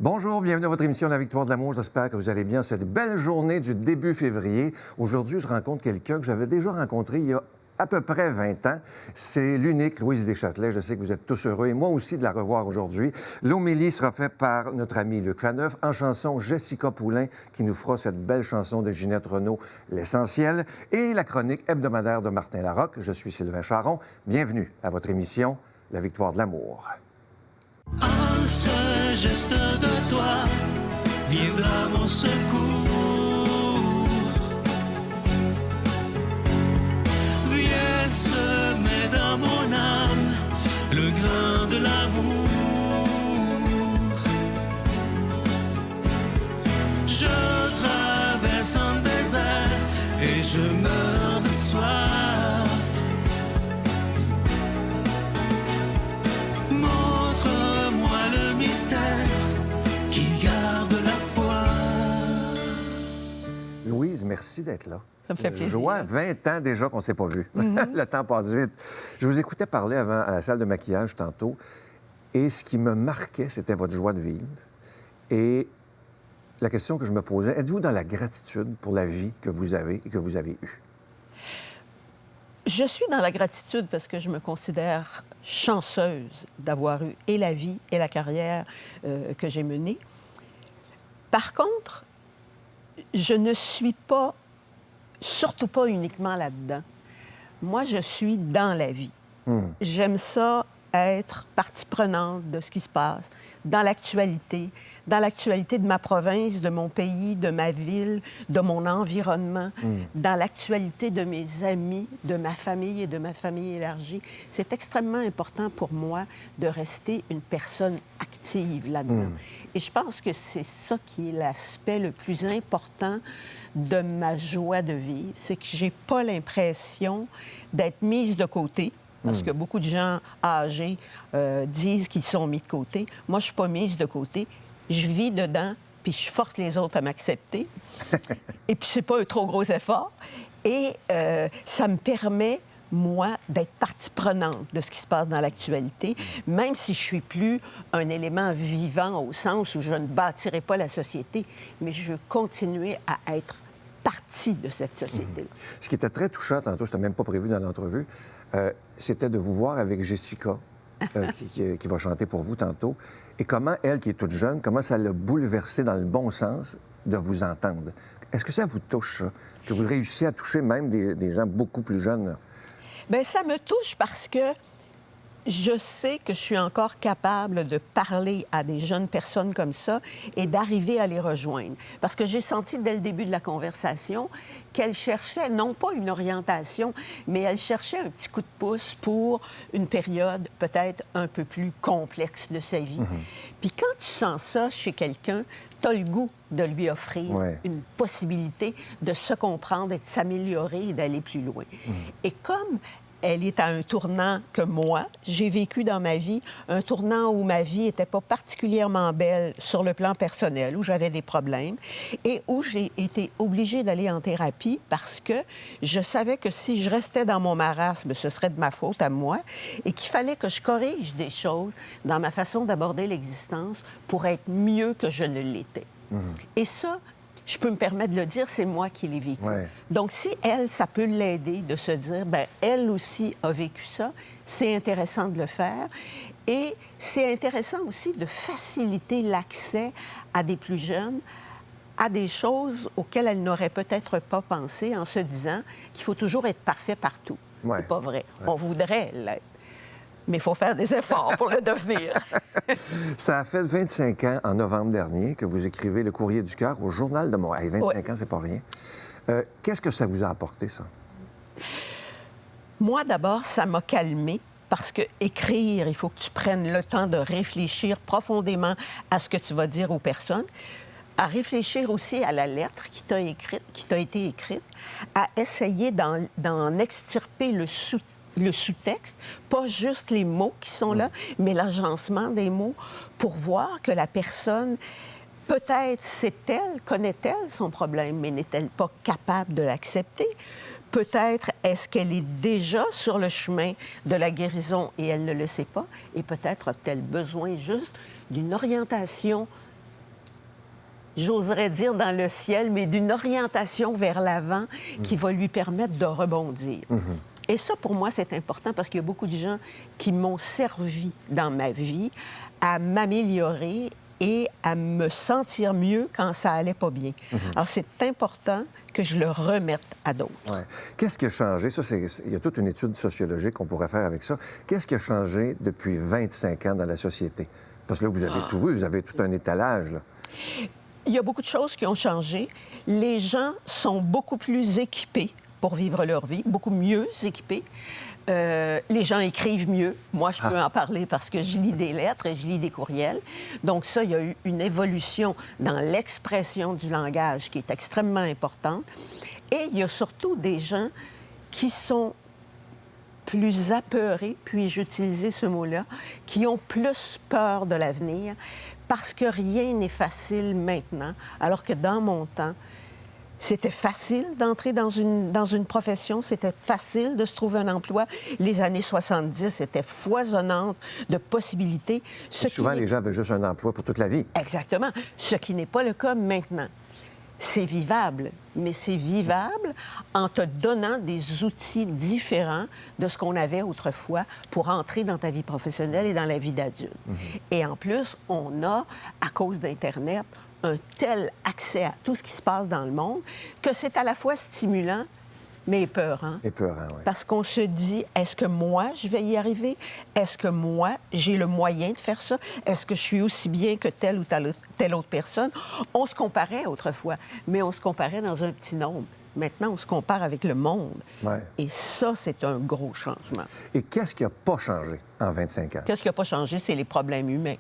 Bonjour, bienvenue à votre émission La Victoire de l'amour. J'espère que vous allez bien cette belle journée du début février. Aujourd'hui, je rencontre quelqu'un que j'avais déjà rencontré il y a à peu près 20 ans. C'est l'unique Louise Deschâtelet. Je sais que vous êtes tous heureux et moi aussi de la revoir aujourd'hui. L'homélie sera faite par notre ami Luc Faneuf en chanson Jessica Poulain qui nous fera cette belle chanson de Ginette Renault, L'Essentiel, et la chronique hebdomadaire de Martin Larocque. Je suis Sylvain Charon. Bienvenue à votre émission La Victoire de l'amour. Un seul geste de toi viendra mon secours. Viens semer dans mon âme le grain de l'amour. Je traverse un désert et je meurs de soif. Qui garde la foi. Louise, merci d'être là. Ça me fait plaisir. Joie, 20 ans déjà qu'on ne s'est pas vu. Le temps passe vite. Je vous écoutais parler avant à la salle de maquillage tantôt, et ce qui me marquait, c'était votre joie de vivre. Et la question que je me posais, êtes-vous dans la gratitude pour la vie que vous avez et que vous avez eue? Je suis dans la gratitude parce que je me considère chanceuse d'avoir eu et la vie et la carrière que j'ai menée. Par contre, je ne suis pas, surtout pas uniquement là-dedans. Moi, je suis dans la vie. J'aime ça être partie prenante de ce qui se passe dans l'actualité de ma province, de mon pays, de ma ville, de mon environnement, dans l'actualité de mes amis, de ma famille et de ma famille élargie. C'est extrêmement important pour moi de rester une personne active là-dedans. Et je pense que c'est ça qui est l'aspect le plus important de ma joie de vivre, c'est que j'ai pas l'impression d'être mise de côté. Parce que beaucoup de gens âgés disent qu'ils sont mis de côté. Moi, je suis pas mise de côté. Je vis dedans, puis je force les autres à m'accepter. Et puis, c'est pas un trop gros effort. Et ça me permet, moi, d'être partie prenante de ce qui se passe dans l'actualité, même si je suis plus un élément vivant au sens où je ne bâtirai pas la société, mais je veux continuer à être partie de cette société-là. Ce qui était très touchant tantôt, je n'étais même pas prévu dans l'entrevue, c'était de vous voir avec Jessica, qui va chanter pour vous tantôt. Et comment, elle, qui est toute jeune, comment ça l'a bouleversée dans le bon sens de vous entendre. Est-ce que ça vous touche, ça? Que vous réussissiez à toucher même des gens beaucoup plus jeunes? Bien, ça me touche parce que je sais que je suis encore capable de parler à des jeunes personnes comme ça et d'arriver à les rejoindre. Parce que j'ai senti dès le début de la conversation qu'elle cherchait, non pas une orientation, mais elle cherchait un petit coup de pouce pour une période peut-être un peu plus complexe de sa vie. Puis quand tu sens ça chez quelqu'un, tu as le goût de lui offrir une possibilité de se comprendre et de s'améliorer et d'aller plus loin. Et comme elle est à un tournant que moi, j'ai vécu dans ma vie, un tournant où ma vie n'était pas particulièrement belle sur le plan personnel, où j'avais des problèmes et où j'ai été obligée d'aller en thérapie parce que je savais que si je restais dans mon marasme, ce serait de ma faute à moi et qu'il fallait que je corrige des choses dans ma façon d'aborder l'existence pour être mieux que je ne l'étais. Et ça, je peux me permettre de le dire, c'est moi qui l'ai vécu. Donc, si elle, ça peut l'aider de se dire, bien, elle aussi a vécu ça, c'est intéressant de le faire. Et c'est intéressant aussi de faciliter l'accès à des plus jeunes à des choses auxquelles elle n'aurait peut-être pas pensé en se disant qu'il faut toujours être parfait partout. C'est pas vrai. On voudrait l'être. Mais il faut faire des efforts pour le devenir. Ça a fait 25 ans, en novembre dernier, que vous écrivez Le Courrier du cœur au Journal de Montréal. 25 ans, c'est pas rien. Qu'est-ce que ça vous a apporté, ça? Moi, d'abord, ça m'a calmée. Parce que écrire, il faut que tu prennes le temps de réfléchir profondément à ce que tu vas dire aux personnes, à réfléchir aussi à la lettre qui t'a été écrite, à essayer d'en extirper le sous-texte, pas juste les mots qui sont là, mais l'agencement des mots pour voir que la personne, peut-être sait-elle, connaît-elle son problème, mais n'est-elle pas capable de l'accepter? Peut-être est-ce qu'elle est déjà sur le chemin de la guérison et elle ne le sait pas? Et peut-être a-t-elle besoin juste d'une orientation j'oserais dire dans le ciel, mais d'une orientation vers l'avant qui va lui permettre de rebondir. Et ça, pour moi, c'est important parce qu'il y a beaucoup de gens qui m'ont servi dans ma vie à m'améliorer et à me sentir mieux quand ça allait pas bien. Alors, c'est important que je le remette à d'autres. Ouais. Qu'est-ce qui a changé? Ça, il y a toute une étude sociologique qu'on pourrait faire avec ça. Qu'est-ce qui a changé depuis 25 ans dans la société? Parce que là, vous avez tout vu, vous avez tout un étalage, là. Il y a beaucoup de choses qui ont changé. Les gens sont beaucoup plus équipés pour vivre leur vie, beaucoup mieux équipés. Les gens écrivent mieux. Moi, je peux en parler parce que je lis des lettres et je lis des courriels. Donc ça, il y a eu une évolution dans l'expression du langage qui est extrêmement importante. Et il y a surtout des gens qui sont plus apeurés, puis-je utiliser ce mot-là, qui ont plus peur de l'avenir parce que rien n'est facile maintenant, alors que dans mon temps, c'était facile d'entrer dans une profession, c'était facile de se trouver un emploi. Les années 70 étaient foisonnantes de possibilités. Souvent, les gens avaient juste un emploi pour toute la vie. Exactement. Ce qui n'est pas le cas maintenant. C'est vivable, mais c'est vivable en te donnant des outils différents de ce qu'on avait autrefois pour entrer dans ta vie professionnelle et dans la vie d'adulte. Et en plus, on a, à cause d'Internet, un tel accès à tout ce qui se passe dans le monde que c'est à la fois stimulant, mais épeurant. Épeurant, oui. Parce qu'on se dit, est-ce que moi, je vais y arriver? Est-ce que moi, j'ai le moyen de faire ça? Est-ce que je suis aussi bien que telle ou telle autre personne? On se comparait autrefois, mais on se comparait dans un petit nombre. Maintenant, on se compare avec le monde. Ouais. Et ça, c'est un gros changement. Et qu'est-ce qui n'a pas changé en 25 ans? Qu'est-ce qui n'a pas changé? C'est les problèmes humains.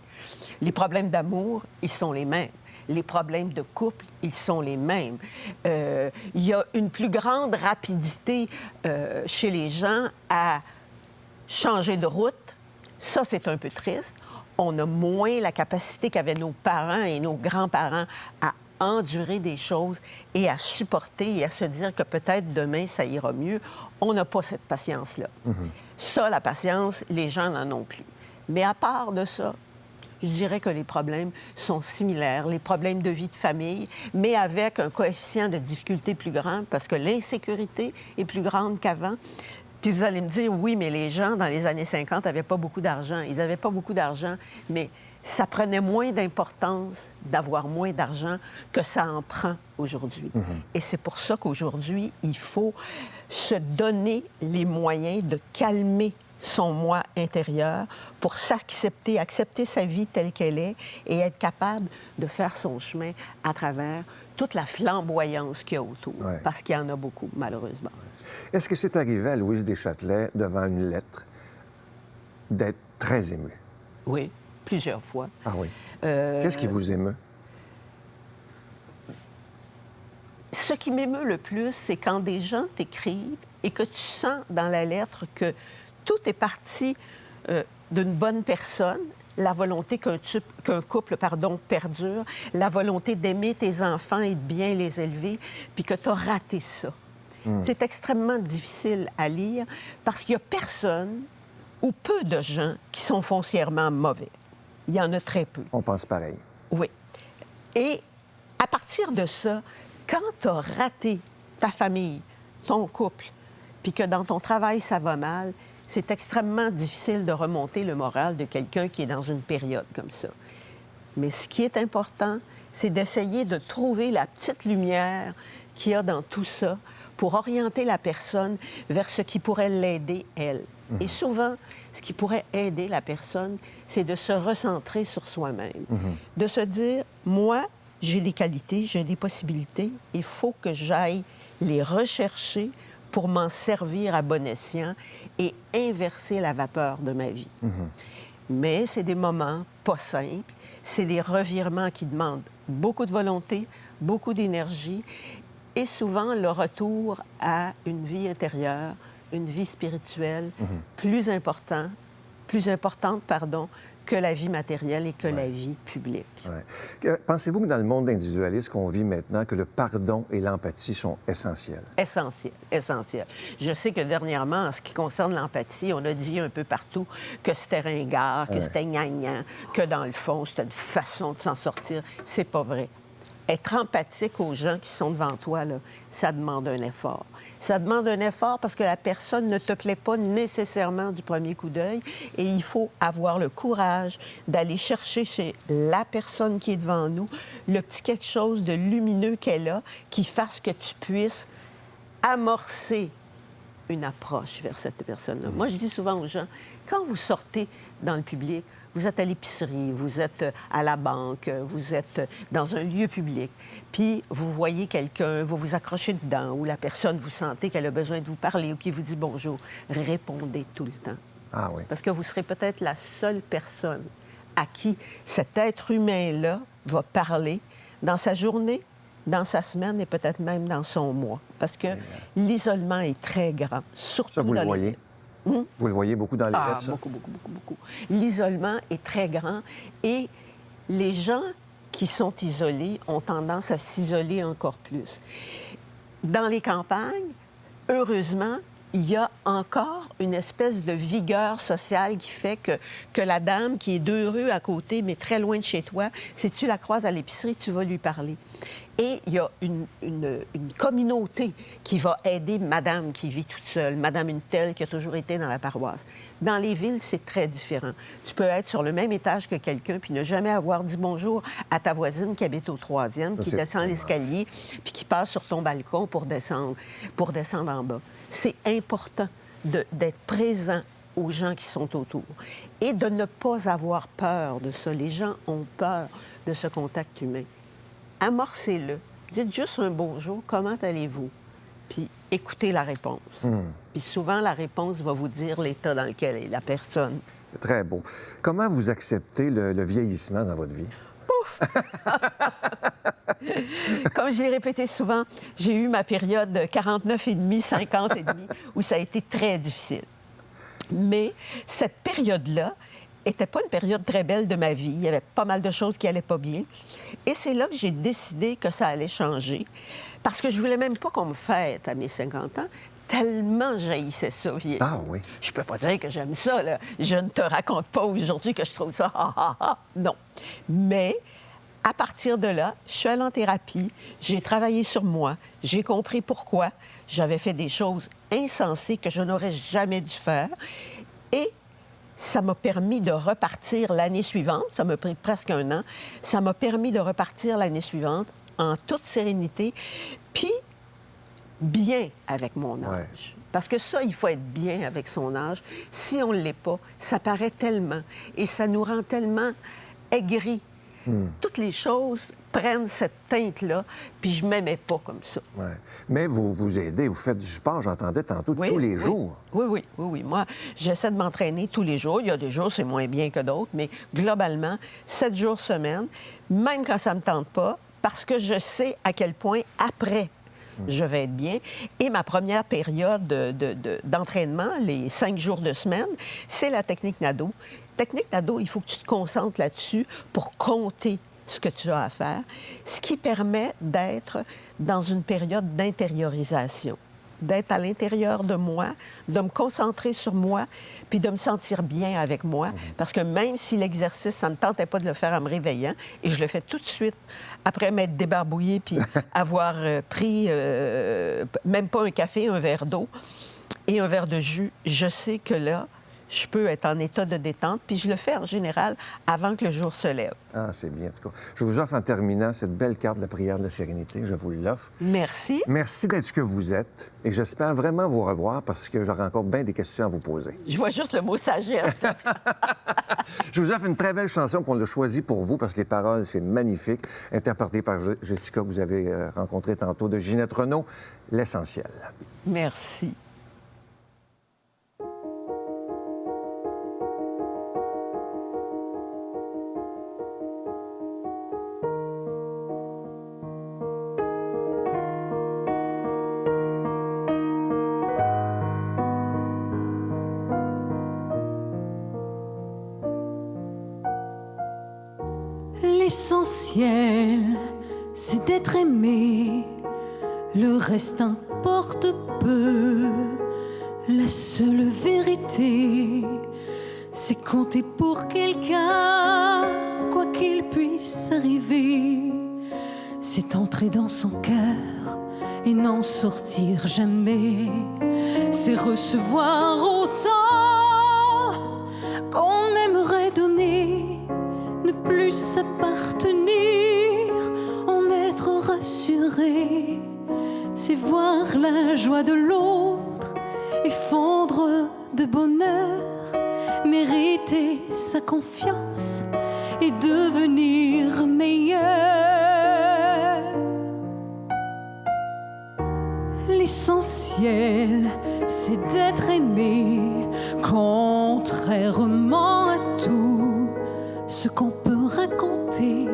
Les problèmes d'amour, ils sont les mêmes. Les problèmes de couple, ils sont les mêmes. Il y a une plus grande rapidité chez les gens à changer de route. Ça, c'est un peu triste. On a moins la capacité qu'avaient nos parents et nos grands-parents à endurer des choses et à supporter et à se dire que peut-être demain, ça ira mieux. On n'a pas cette patience-là. Ça, la patience, les gens n'en ont plus. Mais à part de ça, je dirais que les problèmes sont similaires, les problèmes de vie de famille, mais avec un coefficient de difficulté plus grand parce que l'insécurité est plus grande qu'avant. Puis vous allez me dire, oui, mais les gens, dans les années 50, n'avaient pas beaucoup d'argent. Ils n'avaient pas beaucoup d'argent, mais ça prenait moins d'importance d'avoir moins d'argent que ça en prend aujourd'hui. Et c'est pour ça qu'aujourd'hui, il faut se donner les moyens de calmer son moi intérieur pour s'accepter, accepter sa vie telle qu'elle est et être capable de faire son chemin à travers toute la flamboyance qu'il y a autour, parce qu'il y en a beaucoup, malheureusement. Est-ce que c'est arrivé à Louise Deschâtelet, devant une lettre, d'être très émue? Oui, plusieurs fois. Ah oui. Qu'est-ce qui vous émeut? Ce qui m'émeut le plus, c'est quand des gens t'écrivent et que tu sens dans la lettre que tout est parti d'une bonne personne, la volonté qu'un couple perdure, la volonté d'aimer tes enfants et de bien les élever, puis que tu as raté ça. C'est extrêmement difficile à lire parce qu'il n'y a personne ou peu de gens qui sont foncièrement mauvais. Il y en a très peu. On pense pareil. Oui. Et à partir de ça, quand tu as raté ta famille, ton couple, puis que dans ton travail, ça va mal, c'est extrêmement difficile de remonter le moral de quelqu'un qui est dans une période comme ça. Mais ce qui est important, c'est d'essayer de trouver la petite lumière qu'il y a dans tout ça pour orienter la personne vers ce qui pourrait l'aider, elle. Et souvent, ce qui pourrait aider la personne, c'est de se recentrer sur soi-même. De se dire, moi, j'ai des qualités, j'ai des possibilités, il faut que j'aille les rechercher pour m'en servir à bon escient et inverser la vapeur de ma vie. Mais c'est des moments pas simples, c'est des revirements qui demandent beaucoup de volonté, beaucoup d'énergie et souvent le retour à une vie intérieure, une vie spirituelle plus importante, que la vie matérielle et que la vie publique. Pensez-vous que dans le monde individualiste qu'on vit maintenant, que le pardon et l'empathie sont essentiels? Essentiel, essentiel. Je sais que dernièrement, en ce qui concerne l'empathie, on a dit un peu partout que c'était ringard, que c'était gnangnan, que dans le fond, c'était une façon de s'en sortir. C'est pas vrai. être empathique aux gens qui sont devant toi, là, ça demande un effort. Ça demande un effort parce que la personne ne te plaît pas nécessairement du premier coup d'œil et il faut avoir le courage d'aller chercher chez la personne qui est devant nous le petit quelque chose de lumineux qu'elle a qui fasse que tu puisses amorcer une approche vers cette personne-là. Moi, je dis souvent aux gens, quand vous sortez dans le public, vous êtes à l'épicerie, vous êtes à la banque, vous êtes dans un lieu public, puis vous voyez quelqu'un, vous vous accrochez dedans, ou la personne, vous sentez qu'elle a besoin de vous parler ou qui vous dit bonjour, répondez tout le temps. Ah oui. Parce que vous serez peut-être la seule personne à qui cet être humain-là va parler dans sa journée, dans sa semaine et peut-être même dans son mois. Parce que l'isolement est très grand, surtout Ça, vous dans le voyez? Vous le voyez beaucoup dans les lettres, ça? beaucoup, beaucoup, beaucoup, beaucoup. L'isolement est très grand et les gens qui sont isolés ont tendance à s'isoler encore plus. Dans les campagnes, heureusement, il y a encore une espèce de vigueur sociale qui fait que la dame qui est 2 rues à côté, mais très loin de chez toi, si tu la croises à l'épicerie, tu vas lui parler. Et il y a une communauté qui va aider madame qui vit toute seule, madame une telle qui a toujours été dans la paroisse. Dans les villes, c'est très différent. Tu peux être sur le même étage que quelqu'un puis ne jamais avoir dit bonjour à ta voisine qui habite au 3e, qui descend l'escalier puis qui passe sur ton balcon pour descendre en bas. C'est important d'être présent aux gens qui sont autour et de ne pas avoir peur de ça. Les gens ont peur de ce contact humain. Amorcez-le. Dites juste un bonjour, comment allez-vous? Puis écoutez la réponse. Puis souvent, la réponse va vous dire l'état dans lequel est la personne. C'est très beau. Comment vous acceptez le vieillissement dans votre vie? Pouf! Comme je l'ai répété souvent, j'ai eu ma période de 49,5, 50,5, où ça a été très difficile. Mais cette période-là n'était pas une période très belle de ma vie. Il y avait pas mal de choses qui n'allaient pas bien. Et c'est là que j'ai décidé que ça allait changer. Parce que je voulais même pas qu'on me fête à mes 50 ans, tellement j'haïssais ça vieillir. Ah oui. Je peux pas dire que j'aime ça, là. Je ne te raconte pas aujourd'hui que je trouve ça non. Mais à partir de là, je suis allée en thérapie, j'ai travaillé sur moi, j'ai compris pourquoi j'avais fait des choses insensées que je n'aurais jamais dû faire. Et ça m'a permis de repartir l'année suivante. Ça m'a pris presque 1 an. Ça m'a permis de repartir l'année suivante en toute sérénité, puis bien avec mon âge. Ouais. Parce que ça, il faut être bien avec son âge. Si on ne l'est pas, ça paraît tellement et ça nous rend tellement aigris. Toutes les choses prennent cette teinte-là, puis je ne m'aimais pas comme ça. Ouais. Mais vous vous aidez, vous faites du sport, j'entendais tantôt, tous les jours. Oui. Moi, j'essaie de m'entraîner tous les jours. Il y a des jours, c'est moins bien que d'autres, mais globalement, 7 jours semaine, même quand ça ne me tente pas, parce que je sais à quel point, après, je vais être bien. Et ma première période d'entraînement, les 5 jours de semaine, c'est la technique NADO. Technique NADO, il faut que tu te concentres là-dessus pour compter ce que tu as à faire, ce qui permet d'être dans une période d'intériorisation, d'être à l'intérieur de moi, de me concentrer sur moi, puis de me sentir bien avec moi. Parce que même si l'exercice, ça ne me tentait pas de le faire en me réveillant, et je le fais tout de suite, après m'être débarbouillée, puis avoir pris même pas un café, un verre d'eau et un verre de jus, je sais que là, je peux être en état de détente, puis je le fais en général avant que le jour se lève. Ah, c'est bien, en tout cas. Je vous offre en terminant cette belle carte de la prière de la sérénité. Je vous l'offre. Merci. Merci d'être ce que vous êtes. Et j'espère vraiment vous revoir parce que j'aurai encore bien des questions à vous poser. Je vois juste le mot sagesse. Je vous offre une très belle chanson qu'on a choisie pour vous parce que les paroles, c'est magnifique. Interprétée par Jessica, que vous avez rencontrée tantôt, de Ginette Renault, L'essentiel. Merci. L'essentiel, c'est d'être aimé, le reste importe peu. La seule vérité, c'est compter pour quelqu'un, quoi qu'il puisse arriver. c'est entrer dans son cœur et n'en sortir jamais. C'est recevoir autant qu'on aimerait donner, ne plus s'appartenir, en être rassuré. C'est voir la joie de l'autre et fondre de bonheur, mériter sa confiance et devenir meilleur. L'essentiel, c'est d'être aimé, contrairement à tout ce qu'on peut raconter.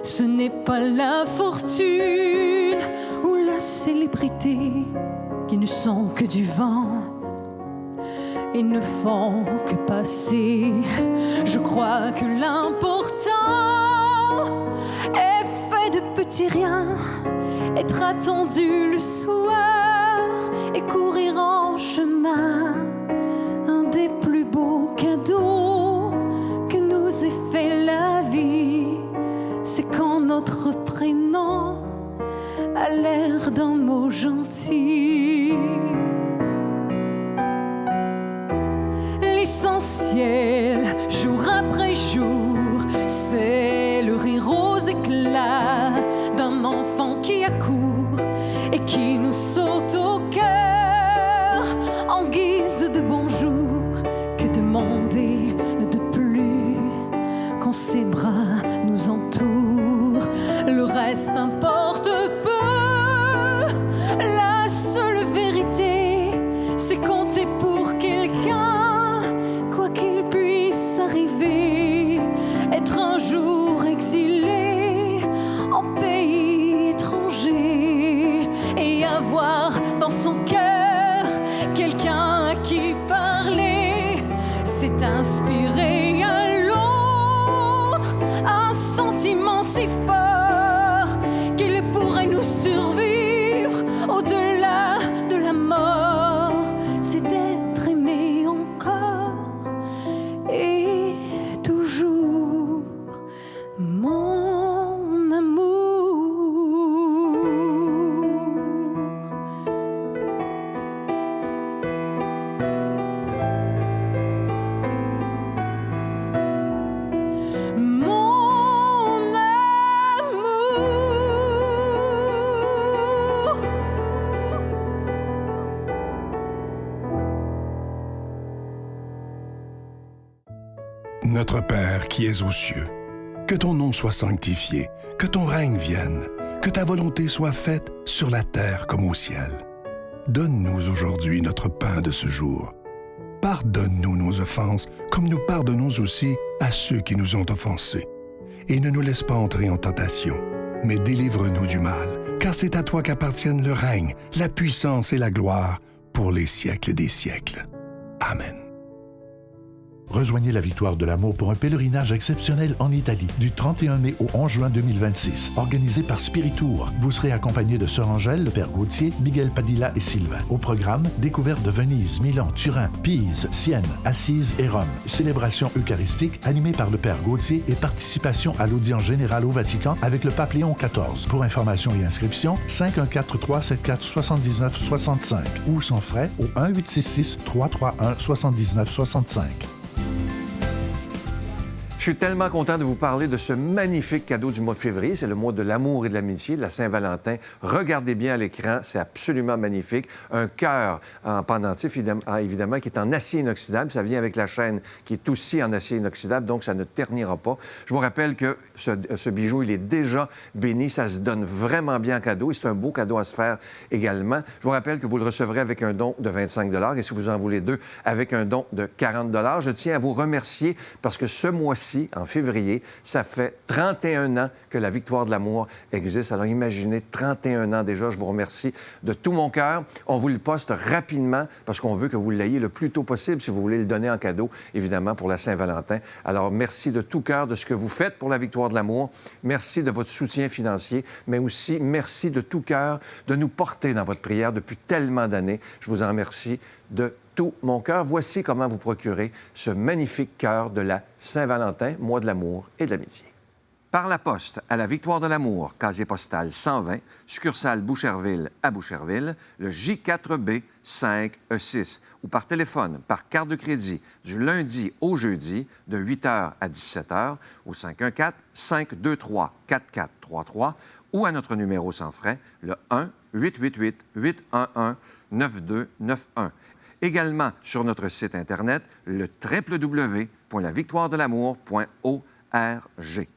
Ce n'est pas la fortune ou la célébrité qui ne sont que du vent et ne font que passer. Je crois que l'important est fait de petits riens, être attendu le soir et courir en chemin. Un des plus beaux cadeaux que nous ait fait la vie, c'est quand notre prénom a l'air d'un mot gentil. L'essentiel, jour après jour, c'est le rire aux éclats d'un enfant qui accourt et qui nous saute au cœur en guise de bonjour. Que demander de plus quand ses bras nous entourent? Le reste importe peu. La seule vérité, c'est compter pour quelqu'un, quoi qu'il puisse arriver. Être un jour exilé en pays étranger et avoir dans son cœur quelqu'un à qui parler, c'est inspirer à l'autre un sentiment si fort qu'il pourrait nous survivre au-delà de la mort. C'est d'être aimé encore et toujours, mon amour. Mon amour. Notre Père qui es aux cieux, que ton nom soit sanctifié, que ton règne vienne, que ta volonté soit faite sur la terre comme au ciel. Donne-nous aujourd'hui notre pain de ce jour. Pardonne-nous nos offenses, comme nous pardonnons aussi à ceux qui nous ont offensés. Et ne nous laisse pas entrer en tentation, mais délivre-nous du mal, car c'est à toi qu'appartiennent le règne, la puissance et la gloire pour les siècles des siècles. Amen. Rejoignez la Victoire de l'Amour pour un pèlerinage exceptionnel en Italie du 31 mai au 11 juin 2026, organisé par Spiritour. Vous serez accompagné de Sœur Angèle, le Père Gauthier, Miguel Padilla et Sylvain. Au programme, découverte de Venise, Milan, Turin, Pise, Sienne, Assise et Rome. Célébration eucharistique animée par le Père Gauthier et participation à l'audience générale au Vatican avec le pape Léon XIV. Pour information et inscription, 514-374-7965 ou sans frais au 1-866-331-7965. Je suis tellement content de vous parler de ce magnifique cadeau du mois de février. C'est le mois de l'amour et de l'amitié, de la Saint-Valentin. Regardez bien à l'écran, c'est absolument magnifique. Un cœur en pendentif, évidemment, qui est en acier inoxydable. Ça vient avec la chaîne qui est aussi en acier inoxydable, donc ça ne ternira pas. Je vous rappelle que ce bijou, il est déjà béni. Ça se donne vraiment bien en cadeau et c'est un beau cadeau à se faire également. Je vous rappelle que vous le recevrez avec un don de 25 $ et si vous en voulez deux, avec un don de 40 $. Je tiens à vous remercier parce que ce mois-ci, en février, ça fait 31 ans que la Victoire de l'amour existe. Alors imaginez, 31 ans déjà, je vous remercie de tout mon cœur. On vous le poste rapidement parce qu'on veut que vous l'ayez le plus tôt possible si vous voulez le donner en cadeau, évidemment, pour la Saint-Valentin. Alors merci de tout cœur de ce que vous faites pour la Victoire de l'amour. Merci de votre soutien financier, mais aussi merci de tout cœur de nous porter dans votre prière depuis tellement d'années. Je vous en remercie de tout mon cœur. Voici comment vous procurer ce magnifique cœur de la Saint-Valentin, mois de l'amour et de l'amitié. Par la poste, à la Victoire de l'Amour, casier postal 120, succursale Boucherville à Boucherville, le J4B 5E6, ou par téléphone, par carte de crédit, du lundi au jeudi, de 8h à 17h, au 514-523-4433, ou à notre numéro sans frais, le 1-888-811-9291. Également sur notre site Internet, le www.lavictoiredelamour.org.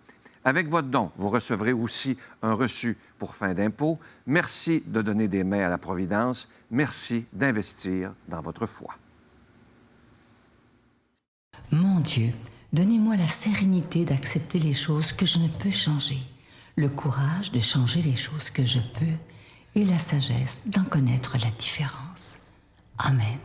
Avec votre don, vous recevrez aussi un reçu pour fin d'impôt. Merci de donner des mains à la Providence. Merci d'investir dans votre foi. Mon Dieu, donnez-moi la sérénité d'accepter les choses que je ne peux changer, le courage de changer les choses que je peux et la sagesse d'en connaître la différence. Amen.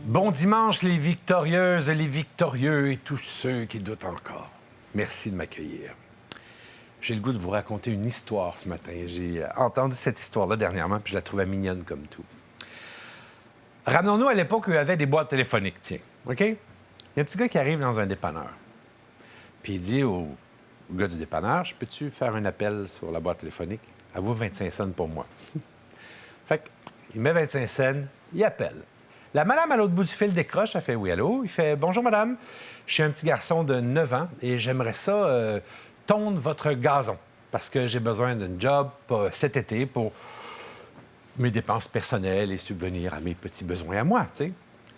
Bon dimanche, les victorieuses, les victorieux et tous ceux qui doutent encore. Merci de m'accueillir. J'ai le goût de vous raconter une histoire ce matin. J'ai entendu cette histoire-là dernièrement, puis je la trouvais mignonne comme tout. Ramenons-nous à l'époque où il y avait des boîtes téléphoniques, tiens, OK? Il y a un petit gars qui arrive dans un dépanneur. Puis il dit au gars du dépanneur, « Peux-tu faire un appel sur la boîte téléphonique? Elle vaut 25 cents pour moi. » Fait qu'il met 25 cents, il appelle. La madame à l'autre bout du fil décroche, elle fait « Oui, allô? » Il fait « Bonjour, madame. Je suis un petit garçon de 9 ans et j'aimerais ça tondre votre gazon parce que j'ai besoin d'un job cet été pour mes dépenses personnelles et subvenir à mes petits besoins à moi, tu sais. »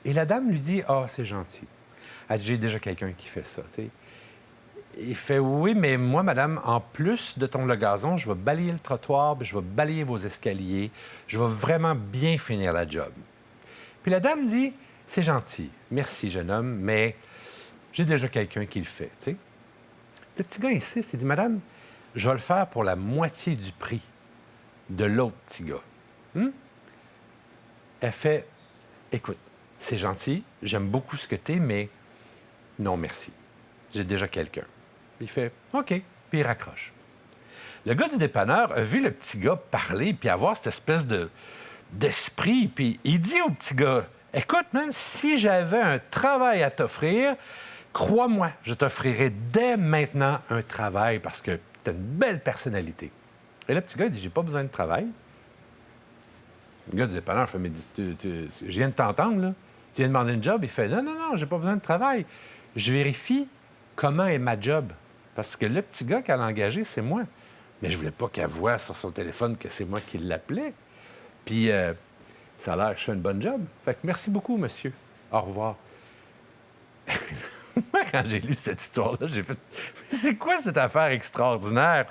Et la dame lui dit « Ah, c'est gentil. » Elle dit « J'ai déjà quelqu'un qui fait ça, tu sais. » Il fait « Oui, mais moi, madame, en plus de tondre le gazon, je vais balayer le trottoir, puis je vais balayer vos escaliers. Je vais vraiment bien finir la job. » Puis la dame dit, « C'est gentil, merci, jeune homme, mais j'ai déjà quelqu'un qui le fait, tu sais. » Le petit gars insiste, il dit, « Madame, je vais le faire pour la moitié du prix de l'autre petit gars. Elle fait, « Écoute, c'est gentil, j'aime beaucoup ce que t'es, mais non, merci. J'ai déjà quelqu'un. » Il fait, « OK. » Puis il raccroche. Le gars du dépanneur a vu le petit gars parler puis avoir cette espèce d'esprit, puis il dit au petit gars, « Écoute, man, si j'avais un travail à t'offrir, crois-moi, je t'offrirais dès maintenant un travail parce que tu as une belle personnalité. » Et le petit gars, il dit, « J'ai pas besoin de travail. » Le gars du dépanneur fait, « Mais je viens de t'entendre, là. Tu viens de demander un job? » Il fait, « Non, non, non, j'ai pas besoin de travail. Je vérifie comment est ma job. Parce que le petit gars qu'elle a engagé, c'est moi. Mais je voulais pas qu'elle voie sur son téléphone que c'est moi qui l'appelais. Puis, ça a l'air que je fais une bonne job. Fait que merci beaucoup, monsieur. Au revoir. » Moi, quand j'ai lu cette histoire-là, j'ai fait « C'est quoi cette affaire extraordinaire? »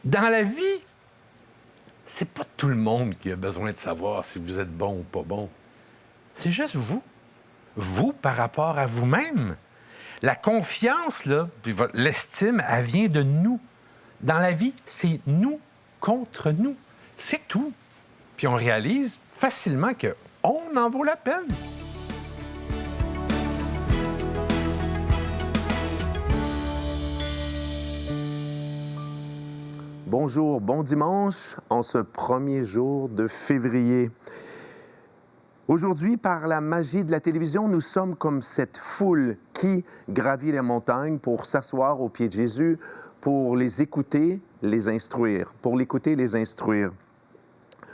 Dans la vie, c'est pas tout le monde qui a besoin de savoir si vous êtes bon ou pas bon. C'est juste vous. Vous par rapport à vous-même. La confiance, là, puis l'estime, elle vient de nous. Dans la vie, c'est nous contre nous. C'est tout. Puis on réalise facilement qu'on en vaut la peine. Bonjour, bon dimanche en ce premier jour de février. Aujourd'hui, par la magie de la télévision, nous sommes comme cette foule qui gravit les montagnes pour s'asseoir aux pieds de Jésus, pour les écouter, les instruire, pour l'écouter, les instruire.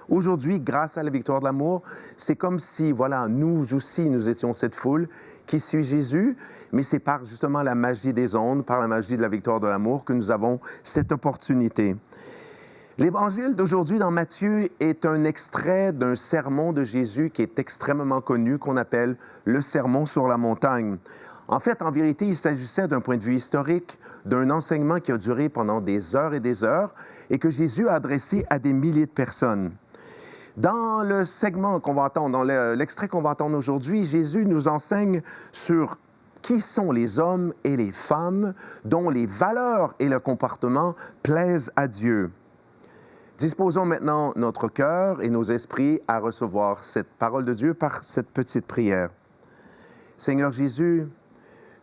Aujourd'hui, grâce à la victoire de l'amour, c'est comme si, voilà, nous aussi, nous étions cette foule qui suit Jésus, mais c'est par justement la magie des ondes, par la magie de la victoire de l'amour que nous avons cette opportunité. L'Évangile d'aujourd'hui dans Matthieu est un extrait d'un sermon de Jésus qui est extrêmement connu, qu'on appelle le Sermon sur la montagne. En fait, en vérité, il s'agissait d'un point de vue historique, d'un enseignement qui a duré pendant des heures et que Jésus a adressé à des milliers de personnes. Dans le segment qu'on va entendre, dans l'extrait qu'on va entendre aujourd'hui, Jésus nous enseigne sur qui sont les hommes et les femmes dont les valeurs et le comportement plaisent à Dieu. Disposons maintenant notre cœur et nos esprits à recevoir cette parole de Dieu par cette petite prière. Seigneur Jésus,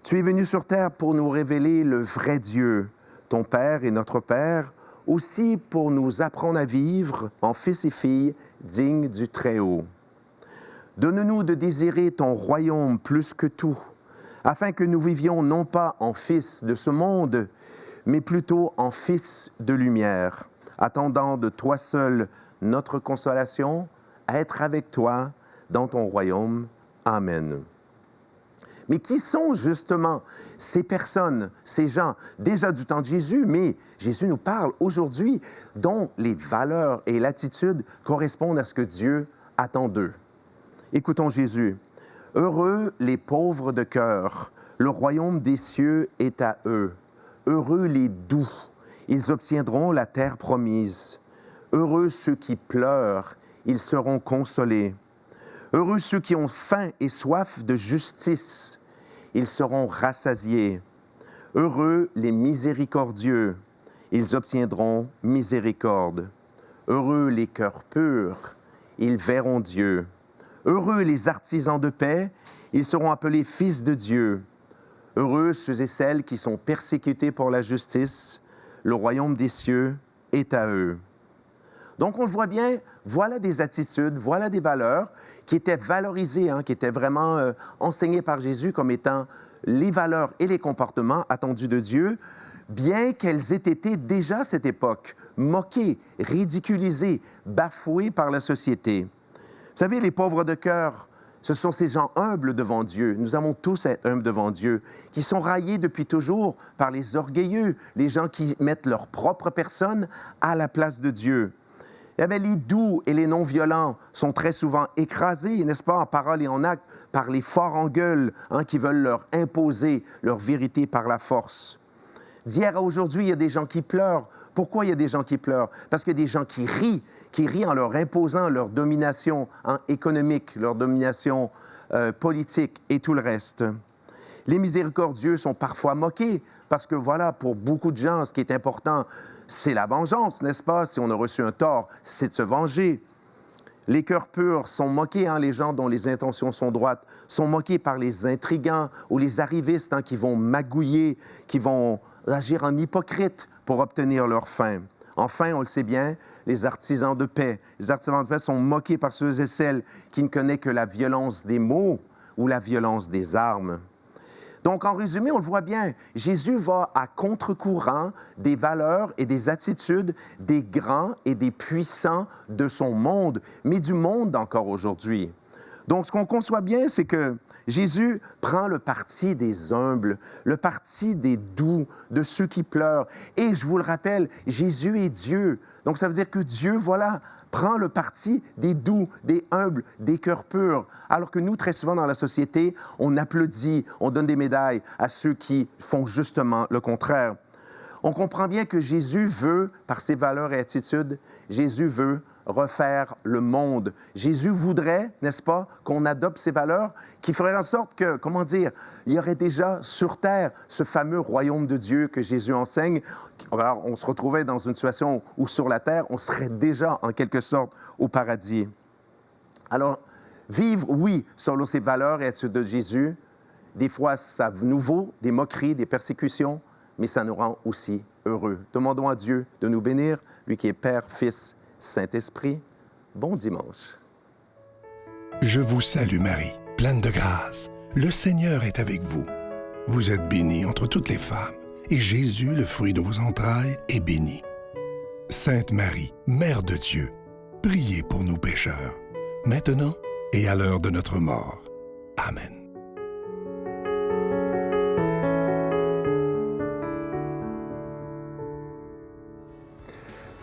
tu es venu sur terre pour nous révéler le vrai Dieu, ton Père et notre Père, aussi pour nous apprendre à vivre en fils et filles dignes du Très-Haut. Donne-nous de désirer ton royaume plus que tout, afin que nous vivions non pas en fils de ce monde, mais plutôt en fils de lumière, attendant de toi seul notre consolation, à être avec toi dans ton royaume. Amen. Mais qui sont justement ces personnes, ces gens, déjà du temps de Jésus, mais Jésus nous parle aujourd'hui, dont les valeurs et l'attitude correspondent à ce que Dieu attend d'eux. Écoutons Jésus. « Heureux les pauvres de cœur, le royaume des cieux est à eux. Heureux les doux, ils obtiendront la terre promise. Heureux ceux qui pleurent, ils seront consolés. Heureux ceux qui ont faim et soif de justice, ils seront rassasiés. Heureux les miséricordieux, ils obtiendront miséricorde. Heureux les cœurs purs, ils verront Dieu. Heureux les artisans de paix, ils seront appelés fils de Dieu. Heureux ceux et celles qui sont persécutés pour la justice, le royaume des cieux est à eux. » Donc, on le voit bien, voilà des attitudes, voilà des valeurs qui étaient valorisées, qui étaient vraiment enseignées par Jésus comme étant les valeurs et les comportements attendus de Dieu, bien qu'elles aient été déjà à cette époque moquées, ridiculisées, bafouées par la société. Vous savez, les pauvres de cœur, ce sont ces gens humbles devant Dieu. Nous avons tous être humbles devant Dieu, qui sont raillés depuis toujours par les orgueilleux, les gens qui mettent leur propre personne à la place de Dieu. Eh bien, les doux et les non-violents sont très souvent écrasés, n'est-ce pas, en parole et en acte, par les forts en gueule qui veulent leur imposer leur vérité par la force. D'hier à aujourd'hui, il y a des gens qui pleurent. Pourquoi il y a des gens qui pleurent? Parce qu'il y a des gens qui rient en leur imposant leur domination économique, leur domination politique et tout le reste. Les miséricordieux sont parfois moqués parce que, voilà, pour beaucoup de gens, ce qui est important, c'est la vengeance, n'est-ce pas? Si on a reçu un tort, c'est de se venger. Les cœurs purs sont moqués, les gens dont les intentions sont droites, sont moqués par les intrigants ou les arrivistes qui vont magouiller, qui vont agir en hypocrite pour obtenir leur fin. Enfin, on le sait bien, les artisans de paix. Les artisans de paix sont moqués par ceux et celles qui ne connaissent que la violence des mots ou la violence des armes. Donc, en résumé, on le voit bien, Jésus va à contre-courant des valeurs et des attitudes des grands et des puissants de son monde, mais du monde encore aujourd'hui. Donc, ce qu'on conçoit bien, c'est que Jésus prend le parti des humbles, le parti des doux, de ceux qui pleurent. Et je vous le rappelle, Jésus est Dieu. Donc, ça veut dire que Dieu, voilà, prend le parti des doux, des humbles, des cœurs purs. Alors que nous, très souvent dans la société, on applaudit, on donne des médailles à ceux qui font justement le contraire. On comprend bien que Jésus veut, par ses valeurs et attitudes, Jésus veut refaire le monde. Jésus voudrait, n'est-ce pas, qu'on adopte ces valeurs qui feraient en sorte que, comment dire, il y aurait déjà sur terre ce fameux royaume de Dieu que Jésus enseigne. Alors, on se retrouvait dans une situation où sur la terre, on serait déjà en quelque sorte au paradis. Alors, vivre, oui, selon ces valeurs et ceux de Jésus, des fois, ça nous vaut des moqueries, des persécutions, mais ça nous rend aussi heureux. Demandons à Dieu de nous bénir, lui qui est Père, Fils, Saint-Esprit. Bon dimanche. Je vous salue Marie, pleine de grâce. Le Seigneur est avec vous. Vous êtes bénie entre toutes les femmes, et Jésus, le fruit de vos entrailles, est béni. Sainte Marie, Mère de Dieu, priez pour nous pécheurs, maintenant et à l'heure de notre mort. Amen.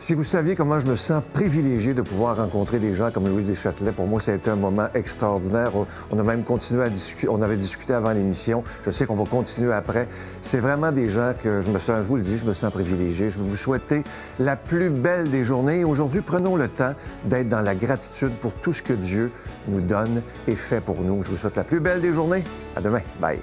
Si vous saviez comment je me sens privilégié de pouvoir rencontrer des gens comme Louise Deschâtelet, pour moi, ça a été un moment extraordinaire. On a même continué à discuter. On avait discuté avant l'émission. Je sais qu'on va continuer après. C'est vraiment des gens que je vous le dis, je me sens privilégié. Je vais vous souhaiter la plus belle des journées. Aujourd'hui, prenons le temps d'être dans la gratitude pour tout ce que Dieu nous donne et fait pour nous. Je vous souhaite la plus belle des journées. À demain. Bye.